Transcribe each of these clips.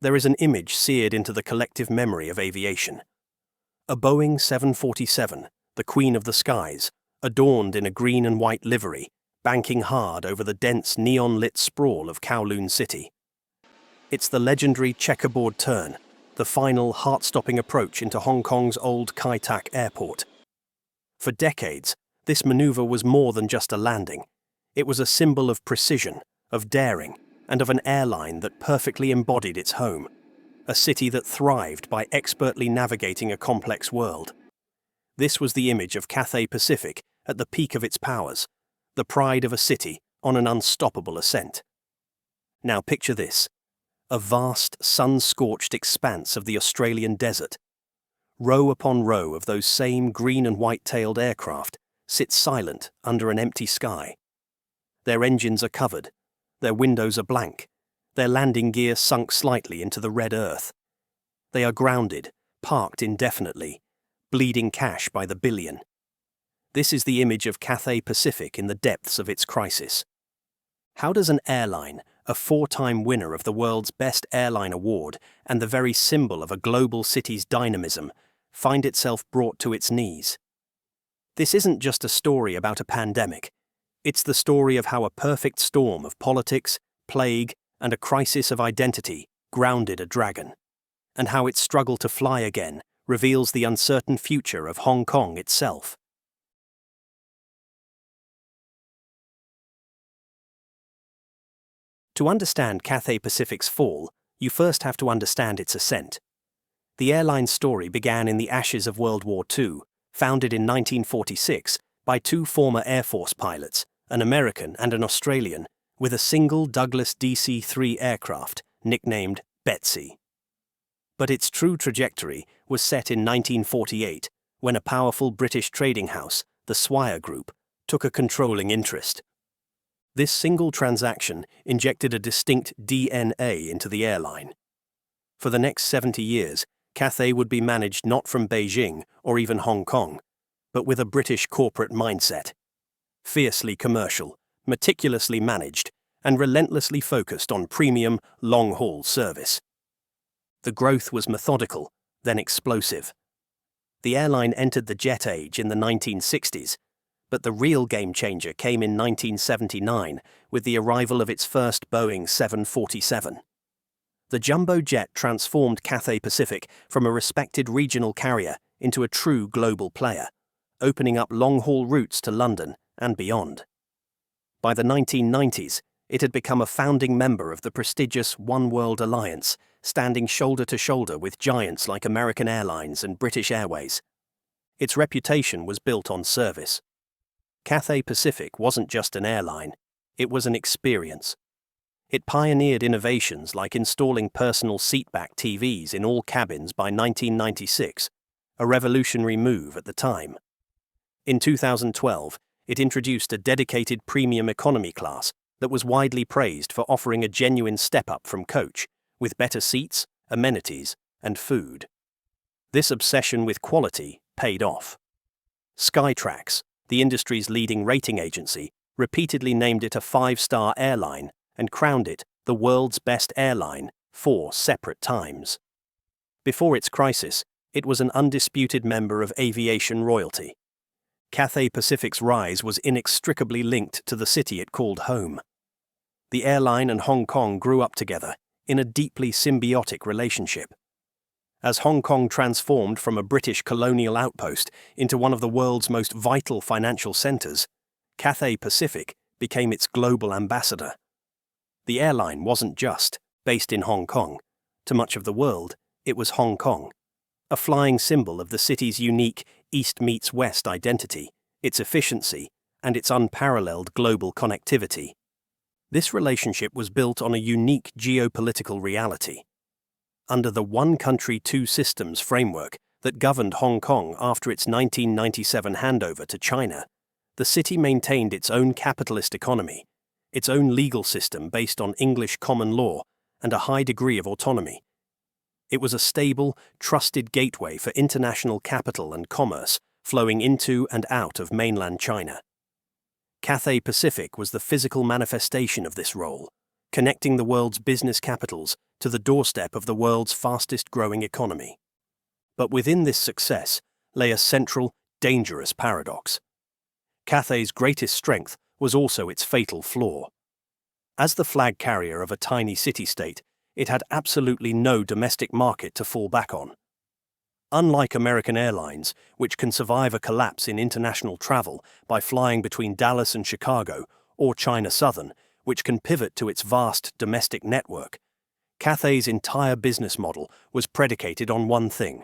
there is an image seared into the collective memory of aviation. A Boeing 747, the queen of the skies, adorned in a green and white livery, banking hard over the dense neon-lit sprawl of Kowloon City. It's the legendary checkerboard turn, the final heart-stopping approach into Hong Kong's old Kai Tak Airport. For decades, this maneuver was more than just a landing. It was a symbol of precision, of daring, and of an airline that perfectly embodied its home, a city that thrived by expertly navigating a complex world. This was the image of Cathay Pacific at the peak of its powers, the pride of a city on an unstoppable ascent. Now picture this: a vast, sun-scorched expanse of the Australian desert. Row upon row of those same green and white-tailed aircraft sit silent under an empty sky. Their engines are covered, their windows are blank, their landing gear sunk slightly into the red earth. They are grounded, parked indefinitely, bleeding cash by the billion. This is the image of Cathay Pacific in the depths of its crisis. How does an airline, a 4-time winner of the world's Best Airline Award and the very symbol of a global city's dynamism, find itself brought to its knees? This isn't just a story about a pandemic. It's the story of how a perfect storm of politics, plague, and a crisis of identity grounded a dragon, and how its struggle to fly again reveals the uncertain future of Hong Kong itself. To understand Cathay Pacific's fall, you first have to understand its ascent. The airline's story began in the ashes of World War II, founded in 1946 by 2 former Air Force pilots, an American and an Australian, with a single Douglas DC-3 aircraft, nicknamed Betsy. But its true trajectory was set in 1948, when a powerful British trading house, the Swire Group, took a controlling interest. This single transaction injected a distinct DNA into the airline. For the next 70 years, Cathay would be managed not from Beijing or even Hong Kong, but with a British corporate mindset. Fiercely commercial, meticulously managed, and relentlessly focused on premium, long-haul service. The growth was methodical, then explosive. The airline entered the jet age in the 1960s, but the real game-changer came in 1979 with the arrival of its first Boeing 747. The jumbo jet transformed Cathay Pacific from a respected regional carrier into a true global player, opening up long-haul routes to London and beyond. By the 1990s, it had become a founding member of the prestigious One World Alliance, standing shoulder to shoulder with giants like American Airlines and British Airways. Its reputation was built on service. Cathay Pacific wasn't just an airline, it was an experience. It pioneered innovations like installing personal seatback TVs in all cabins by 1996, a revolutionary move at the time. In 2012, it introduced a dedicated premium economy class that was widely praised for offering a genuine step-up from coach, with better seats, amenities, and food. This obsession with quality paid off. Skytrax, the industry's leading rating agency, repeatedly named it a 5-star airline and crowned it the world's best airline 4 separate times. Before its crisis, it was an undisputed member of aviation royalty. Cathay Pacific's rise was inextricably linked to the city it called home. The airline and Hong Kong grew up together in a deeply symbiotic relationship. As Hong Kong transformed from a British colonial outpost into one of the world's most vital financial centres, Cathay Pacific became its global ambassador. The airline wasn't just based in Hong Kong. To much of the world, it was Hong Kong, a flying symbol of the city's unique East meets West identity, its efficiency, and its unparalleled global connectivity. This relationship was built on a unique geopolitical reality. Under the One Country, Two Systems framework that governed Hong Kong after its 1997 handover to China, the city maintained its own capitalist economy, its own legal system based on English common law, and a high degree of autonomy. It was a stable, trusted gateway for international capital and commerce flowing into and out of mainland China. Cathay Pacific was the physical manifestation of this role, connecting the world's business capitals to the doorstep of the world's fastest-growing economy. But within this success lay a central, dangerous paradox. Cathay's greatest strength was also its fatal flaw. As the flag carrier of a tiny city-state, it had absolutely no domestic market to fall back on. Unlike American Airlines, which can survive a collapse in international travel by flying between Dallas and Chicago, or China Southern, which can pivot to its vast domestic network, Cathay's entire business model was predicated on one thing: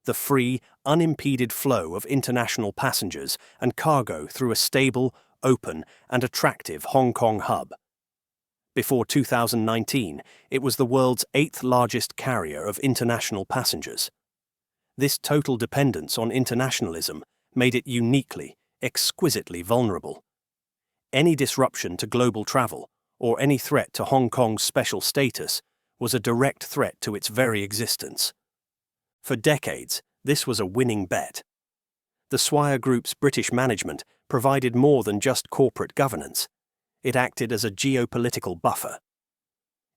the free, unimpeded flow of international passengers and cargo through a stable, open, and attractive Hong Kong hub. Before 2019, it was the world's 8th largest carrier of international passengers. This total dependence on internationalism made it uniquely, exquisitely vulnerable. Any disruption to global travel, or any threat to Hong Kong's special status, was a direct threat to its very existence. For decades, this was a winning bet. The Swire Group's British management provided more than just corporate governance. It acted as a geopolitical buffer.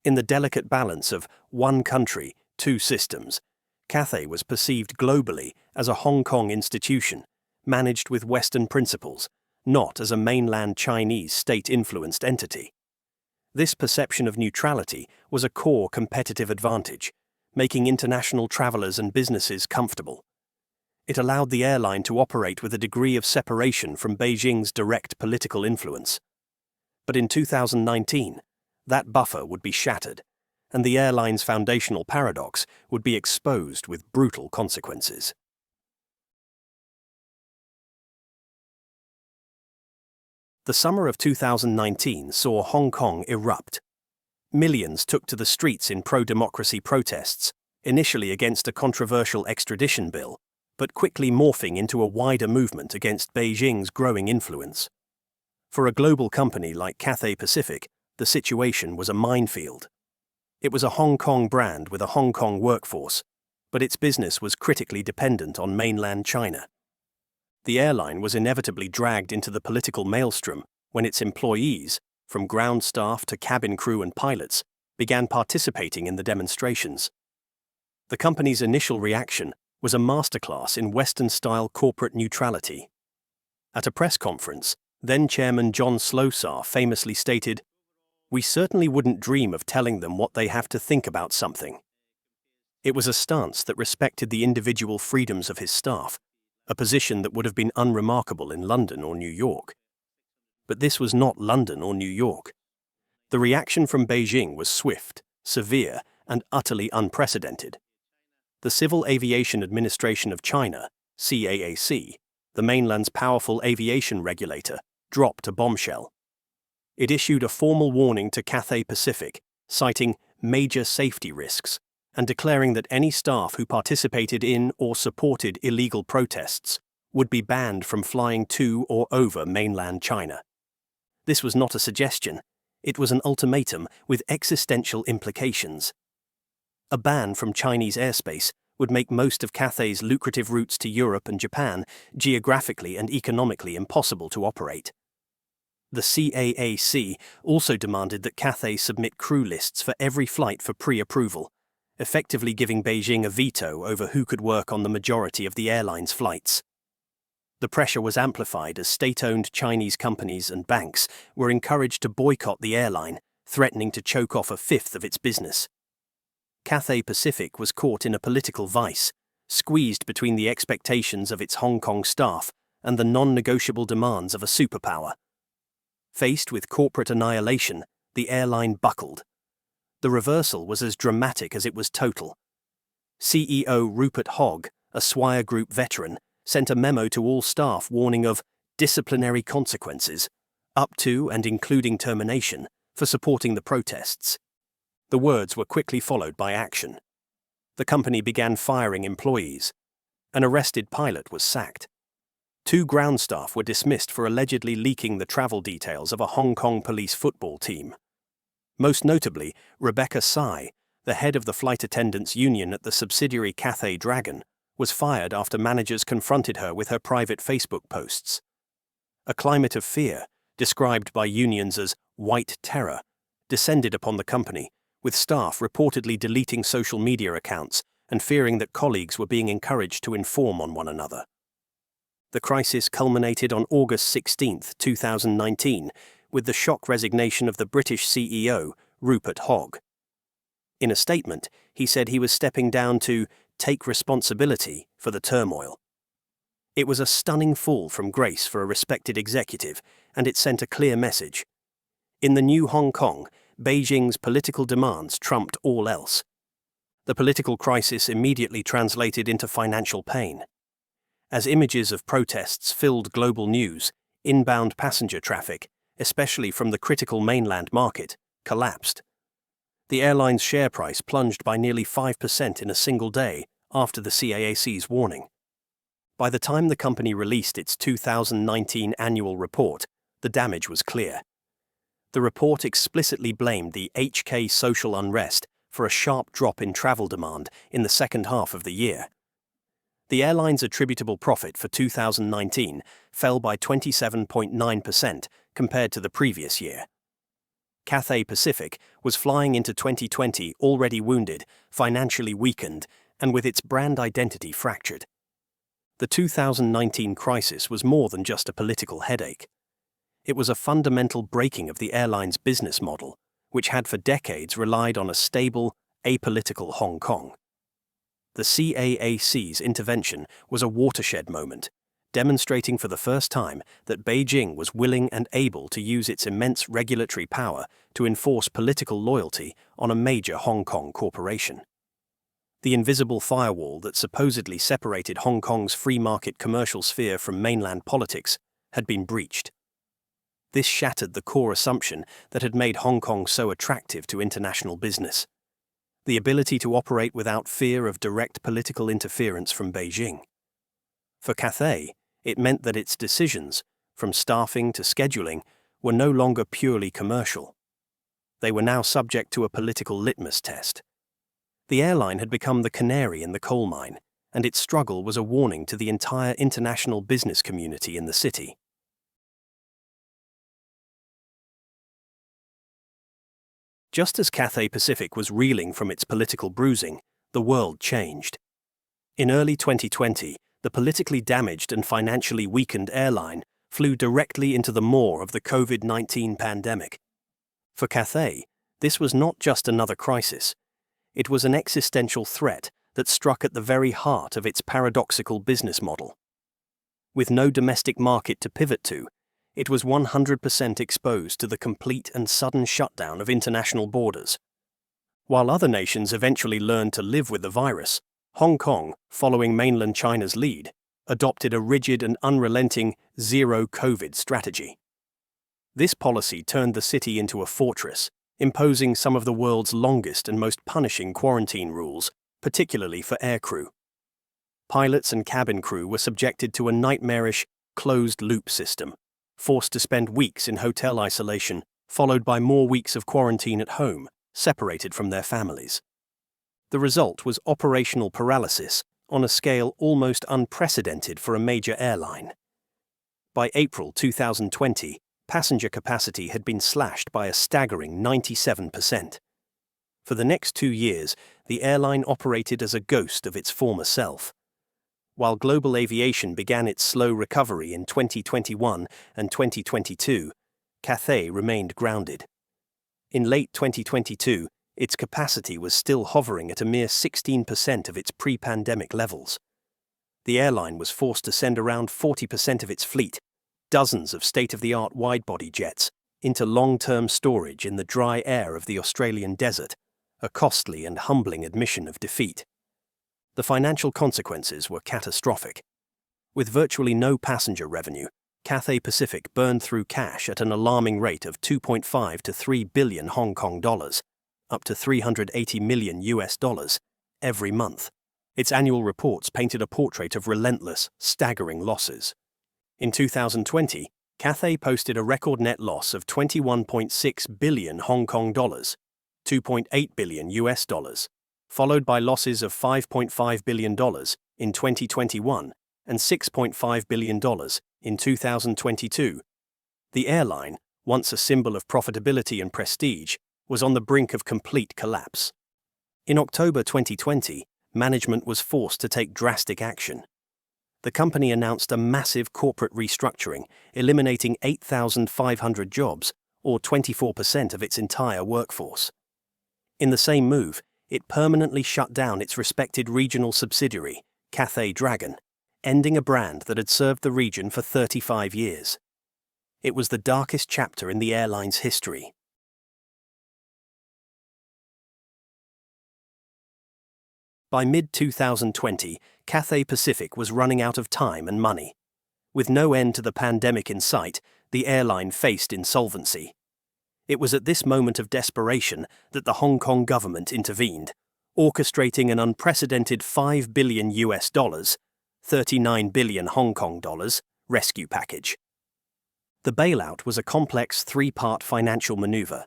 In the delicate balance of one country, two systems, Cathay was perceived globally as a Hong Kong institution, managed with Western principles, not as a mainland Chinese state-influenced entity. This perception of neutrality was a core competitive advantage, making international travelers and businesses comfortable. It allowed the airline to operate with a degree of separation from Beijing's direct political influence. But in 2019, that buffer would be shattered, and the airline's foundational paradox would be exposed with brutal consequences. The summer of 2019 saw Hong Kong erupt. Millions took to the streets in pro-democracy protests, initially against a controversial extradition bill, but quickly morphing into a wider movement against Beijing's growing influence. For a global company like Cathay Pacific, the situation was a minefield. It was a Hong Kong brand with a Hong Kong workforce, but its business was critically dependent on mainland China. The airline was inevitably dragged into the political maelstrom when its employees, from ground staff to cabin crew and pilots, began participating in the demonstrations. The company's initial reaction was a masterclass in Western-style corporate neutrality. At a press conference, then-Chairman John Slosar famously stated, "We certainly wouldn't dream of telling them what they have to think about something." It was a stance that respected the individual freedoms of his staff, a position that would have been unremarkable in London or New York. But this was not London or New York. The reaction from Beijing was swift, severe, and utterly unprecedented. The Civil Aviation Administration of China, CAAC, the mainland's powerful aviation regulator, dropped a bombshell. It issued a formal warning to Cathay Pacific, citing major safety risks, and declaring that any staff who participated in or supported illegal protests would be banned from flying to or over mainland China. This was not a suggestion, it was an ultimatum with existential implications. A ban from Chinese airspace would make most of Cathay's lucrative routes to Europe and Japan geographically and economically impossible to operate. The CAAC also demanded that Cathay submit crew lists for every flight for pre-approval, effectively giving Beijing a veto over who could work on the majority of the airline's flights. The pressure was amplified as state-owned Chinese companies and banks were encouraged to boycott the airline, threatening to choke off a fifth of its business. Cathay Pacific was caught in a political vice, squeezed between the expectations of its Hong Kong staff and the non-negotiable demands of a superpower. Faced with corporate annihilation, the airline buckled. The reversal was as dramatic as it was total. CEO Rupert Hogg, a Swire Group veteran, sent a memo to all staff warning of disciplinary consequences, up to and including termination, for supporting the protests. The words were quickly followed by action. The company began firing employees. An arrested pilot was sacked. 2 ground staff were dismissed for allegedly leaking the travel details of a Hong Kong police football team. Most notably, Rebecca Tsai, the head of the flight attendants union at the subsidiary Cathay Dragon, was fired after managers confronted her with her private Facebook posts. A climate of fear, described by unions as white terror, descended upon the company, with staff reportedly deleting social media accounts and fearing that colleagues were being encouraged to inform on one another. The crisis culminated on August 16, 2019, with the shock resignation of the British CEO, Rupert Hogg. In a statement, he said he was stepping down to take responsibility for the turmoil. It was a stunning fall from grace for a respected executive, and it sent a clear message. In the new Hong Kong, Beijing's political demands trumped all else. The political crisis immediately translated into financial pain. As images of protests filled global news, inbound passenger traffic, especially from the critical mainland market, collapsed. The airline's share price plunged by nearly 5% in a single day after the CAAC's warning. By the time the company released its 2019 annual report, the damage was clear. The report explicitly blamed the HK social unrest for a sharp drop in travel demand in the second half of the year. The airline's attributable profit for 2019 fell by 27.9% compared to the previous year. Cathay Pacific was flying into 2020 already wounded, financially weakened, and with its brand identity fractured. The 2019 crisis was more than just a political headache. It was a fundamental breaking of the airline's business model, which had for decades relied on a stable, apolitical Hong Kong. The CAAC's intervention was a watershed moment, demonstrating for the first time that Beijing was willing and able to use its immense regulatory power to enforce political loyalty on a major Hong Kong corporation. The invisible firewall that supposedly separated Hong Kong's free market commercial sphere from mainland politics had been breached. This shattered the core assumption that had made Hong Kong so attractive to international business: the ability to operate without fear of direct political interference from Beijing. For Cathay, it meant that its decisions, from staffing to scheduling, were no longer purely commercial. They were now subject to a political litmus test. The airline had become the canary in the coal mine, and its struggle was a warning to the entire international business community in the city. Just as Cathay Pacific was reeling from its political bruising, the world changed. In early 2020, the politically damaged and financially weakened airline flew directly into the maw of the COVID-19 pandemic. For Cathay, this was not just another crisis. It was an existential threat that struck at the very heart of its paradoxical business model. With no domestic market to pivot to, it was 100% exposed to the complete and sudden shutdown of international borders. While other nations eventually learned to live with the virus, Hong Kong, following mainland China's lead, adopted a rigid and unrelenting zero-COVID strategy. This policy turned the city into a fortress, imposing some of the world's longest and most punishing quarantine rules, particularly for aircrew. Pilots and cabin crew were subjected to a nightmarish, closed-loop system, forced to spend weeks in hotel isolation, followed by more weeks of quarantine at home, separated from their families. The result was operational paralysis on a scale almost unprecedented for a major airline. By April 2020, passenger capacity had been slashed by a staggering 97%. For the next 2 years, the airline operated as a ghost of its former self. While global aviation began its slow recovery in 2021 and 2022, Cathay remained grounded. In late 2022, its capacity was still hovering at a mere 16% of its pre-pandemic levels. The airline was forced to send around 40% of its fleet, dozens of state-of-the-art wide-body jets, into long-term storage in the dry air of the Australian desert, a costly and humbling admission of defeat. The financial consequences were catastrophic. With virtually no passenger revenue, Cathay Pacific burned through cash at an alarming rate of 2.5 to 3 billion Hong Kong dollars, up to $380 million every month. Its annual reports painted a portrait of relentless, staggering losses. In 2020, Cathay posted a record net loss of 21.6 billion Hong Kong dollars, $2.8 billion, followed by losses of $5.5 billion in 2021 and $6.5 billion in 2022. The airline, once a symbol of profitability and prestige, was on the brink of complete collapse. In October 2020, management was forced to take drastic action. The company announced a massive corporate restructuring, eliminating 8,500 jobs, or 24% of its entire workforce. In the same move, it permanently shut down its respected regional subsidiary, Cathay Dragon, ending a brand that had served the region for 35 years. It was the darkest chapter in the airline's history. By mid-2020, Cathay Pacific was running out of time and money. With no end to the pandemic in sight, the airline faced insolvency. It was at this moment of desperation that the Hong Kong government intervened, orchestrating an unprecedented $5 billion US, 39 billion Hong Kong dollars, rescue package. The bailout was a complex three-part financial maneuver.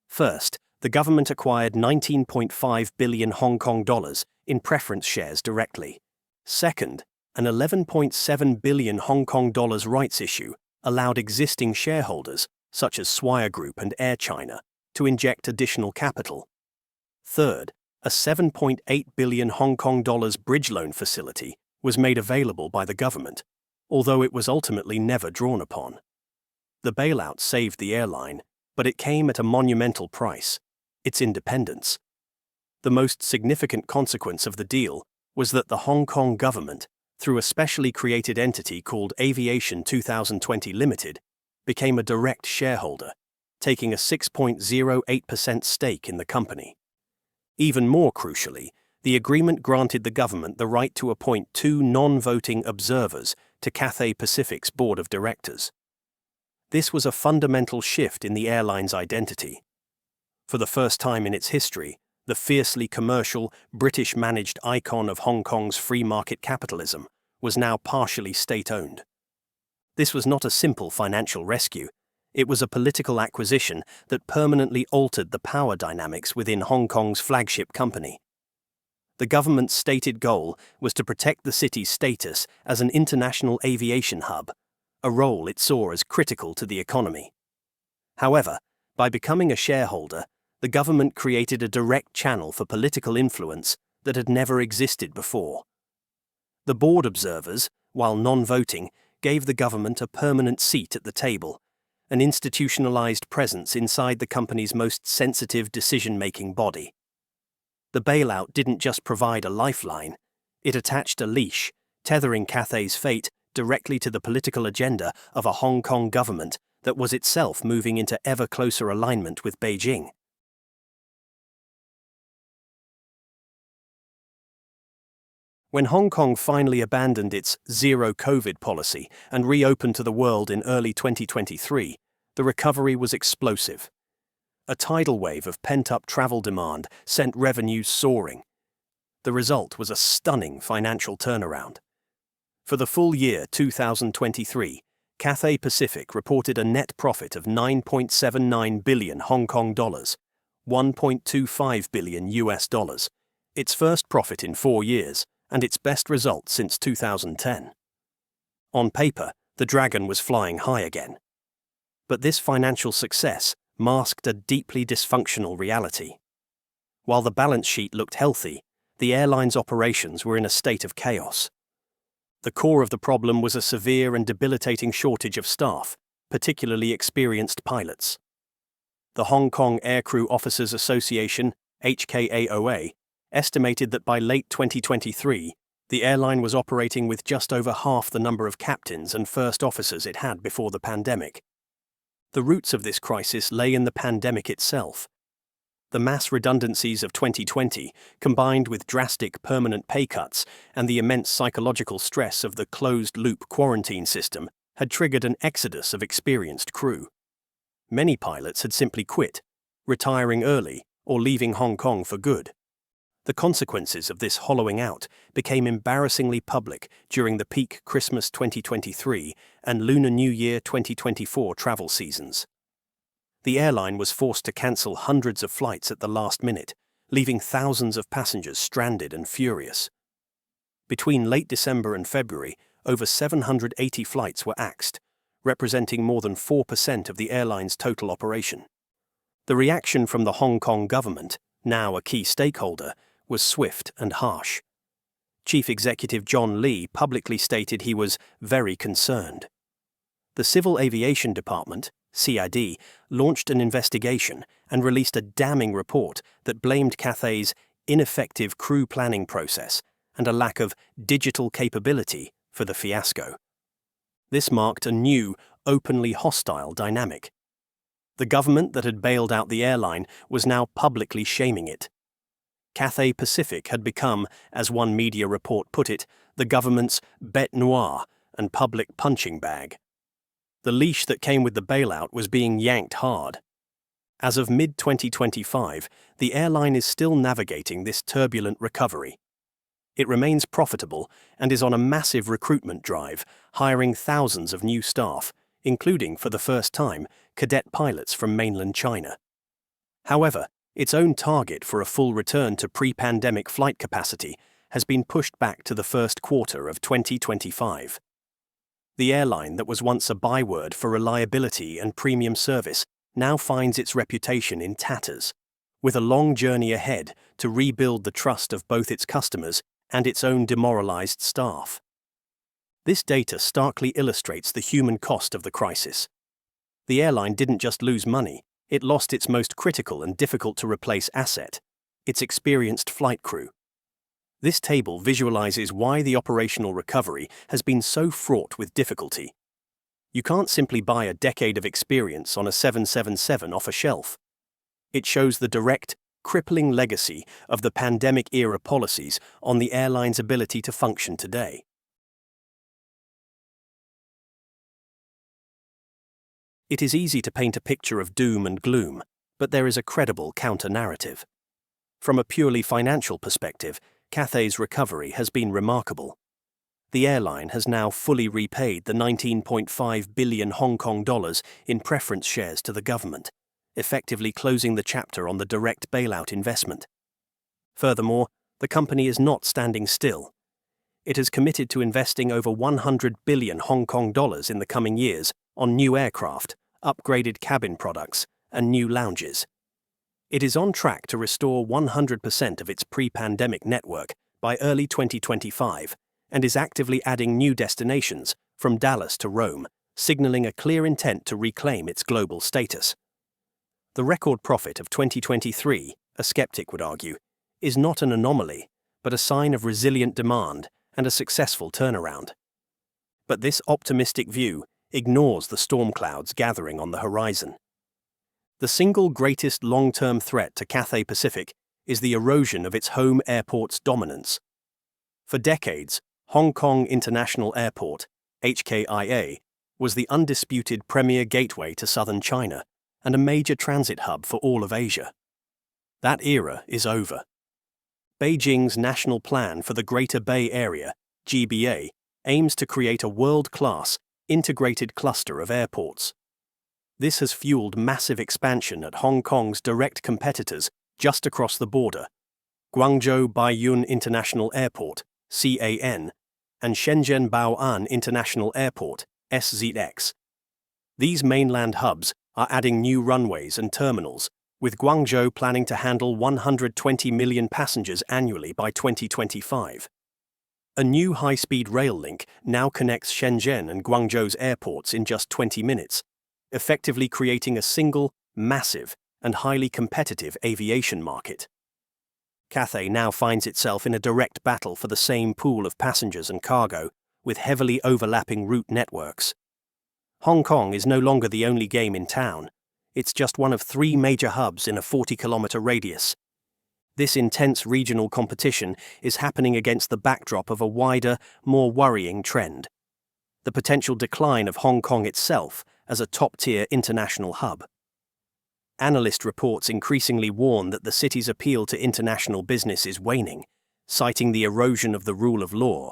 First, the government acquired 19.5 billion Hong Kong dollars in preference shares directly. Second, an 11.7 billion Hong Kong dollars rights issue allowed existing shareholders, such as Swire Group and Air China, to inject additional capital. Third, a 7.8 billion Hong Kong dollars bridge loan facility was made available by the government, although it was ultimately never drawn upon. The bailout saved the airline, but it came at a monumental price: its independence. The most significant consequence of the deal was that the Hong Kong government, through a specially created entity called Aviation 2020 Limited, became a direct shareholder, taking a 6.08% stake in the company. Even more crucially, the agreement granted the government the right to appoint 2 non-voting observers to Cathay Pacific's board of directors. This was a fundamental shift in the airline's identity. For the first time in its history, the fiercely commercial, British-managed icon of Hong Kong's free market capitalism was now partially state-owned. This was not a simple financial rescue. It was a political acquisition that permanently altered the power dynamics within Hong Kong's flagship company. The government's stated goal was to protect the city's status as an international aviation hub, a role it saw as critical to the economy. However, by becoming a shareholder, the government created a direct channel for political influence that had never existed before. The board observers, while non-voting, gave the government a permanent seat at the table, an institutionalized presence inside the company's most sensitive decision-making body. The bailout didn't just provide a lifeline, it attached a leash, tethering Cathay's fate directly to the political agenda of a Hong Kong government that was itself moving into ever closer alignment with Beijing. When Hong Kong finally abandoned its zero-COVID policy and reopened to the world in early 2023, the recovery was explosive. A tidal wave of pent-up travel demand sent revenues soaring. The result was a stunning financial turnaround. For the full year 2023, Cathay Pacific reported a net profit of 9.79 billion Hong Kong dollars, 1.25 billion US dollars, its first profit in 4 years, and its best result since 2010. On paper, the Dragon was flying high again. But this financial success masked a deeply dysfunctional reality. While the balance sheet looked healthy, the airline's operations were in a state of chaos. The core of the problem was a severe and debilitating shortage of staff, particularly experienced pilots. The Hong Kong Aircrew Officers Association, HKAOA, estimated that by late 2023, the airline was operating with just over half the number of captains and first officers it had before the pandemic. The roots of this crisis lay in the pandemic itself. The mass redundancies of 2020, combined with drastic permanent pay cuts and the immense psychological stress of the closed-loop quarantine system, had triggered an exodus of experienced crew. Many pilots had simply quit, retiring early or leaving Hong Kong for good. The consequences of this hollowing out became embarrassingly public during the peak Christmas 2023 and Lunar New Year 2024 travel seasons. The airline was forced to cancel hundreds of flights at the last minute, leaving thousands of passengers stranded and furious. Between late December and February, over 780 flights were axed, representing more than 4% of the airline's total operation. The reaction from the Hong Kong government, now a key stakeholder, was swift and harsh. Chief Executive John Lee publicly stated he was very concerned. The Civil Aviation Department, CAD, launched an investigation and released a damning report that blamed Cathay's ineffective crew planning process and a lack of digital capability for the fiasco. This marked a new, openly hostile dynamic. The government that had bailed out the airline was now publicly shaming it. Cathay Pacific had become, as one media report put it, the government's bête noire and public punching bag. The leash that came with the bailout was being yanked hard. As of mid-2025, the airline is still navigating this turbulent recovery. It remains profitable and is on a massive recruitment drive, hiring thousands of new staff, including, for the first time, cadet pilots from mainland China. However, its own target for a full return to pre-pandemic flight capacity has been pushed back to the first quarter of 2025. The airline that was once a byword for reliability and premium service now finds its reputation in tatters, with a long journey ahead to rebuild the trust of both its customers and its own demoralized staff. This data starkly illustrates the human cost of the crisis. The airline didn't just lose money, it lost its most critical and difficult-to-replace asset, its experienced flight crew. This table visualizes why the operational recovery has been so fraught with difficulty. You can't simply buy a decade of experience on a 777 off a shelf. It shows the direct, crippling legacy of the pandemic-era policies on the airline's ability to function today. It is easy to paint a picture of doom and gloom, but there is a credible counter-narrative. From a purely financial perspective, Cathay's recovery has been remarkable. The airline has now fully repaid the 19.5 billion Hong Kong dollars in preference shares to the government, effectively closing the chapter on the direct bailout investment. Furthermore, the company is not standing still. It has committed to investing over 100 billion Hong Kong dollars in the coming years on new aircraft, upgraded cabin products, and new lounges. It is on track to restore 100% of its pre-pandemic network by early 2025 and is actively adding new destinations from Dallas to Rome, signaling a clear intent to reclaim its global status. The record profit of 2023, a skeptic would argue, is not an anomaly, but a sign of resilient demand and a successful turnaround. But this optimistic view ignores the storm clouds gathering on the horizon. The single greatest long-term threat to Cathay Pacific is the erosion of its home airport's dominance. For decades, Hong Kong International Airport, HKIA, was the undisputed premier gateway to southern China and a major transit hub for all of Asia. That era is over. Beijing's National Plan for the Greater Bay Area, GBA, aims to create a world-class, integrated cluster of airports. This has fueled massive expansion at Hong Kong's direct competitors just across the border, Guangzhou Baiyun International Airport, CAN, and Shenzhen Bao'an International Airport, SZX. These mainland hubs are adding new runways and terminals, with Guangzhou planning to handle 120 million passengers annually by 2025. A new high-speed rail link now connects Shenzhen and Guangzhou's airports in just 20 minutes, effectively creating a single, massive, and highly competitive aviation market. Cathay now finds itself in a direct battle for the same pool of passengers and cargo, with heavily overlapping route networks. Hong Kong is no longer the only game in town. It's just one of 3 major hubs in a 40-kilometer radius. This intense regional competition is happening against the backdrop of a wider, more worrying trend: the potential decline of Hong Kong itself as a top-tier international hub. Analyst reports increasingly warn that the city's appeal to international business is waning, citing the erosion of the rule of law,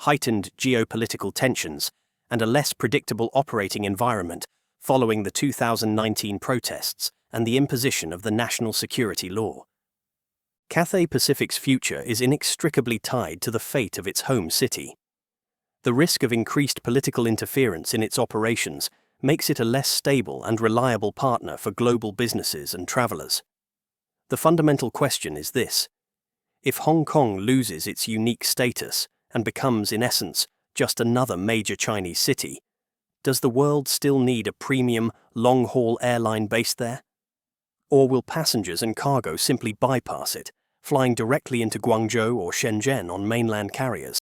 heightened geopolitical tensions, and a less predictable operating environment following the 2019 protests and the imposition of the national security law. Cathay Pacific's future is inextricably tied to the fate of its home city. The risk of increased political interference in its operations makes it a less stable and reliable partner for global businesses and travelers. The fundamental question is this: if Hong Kong loses its unique status and becomes, in essence, just another major Chinese city, does the world still need a premium, long-haul airline based there? Or will passengers and cargo simply bypass it, flying directly into Guangzhou or Shenzhen on mainland carriers?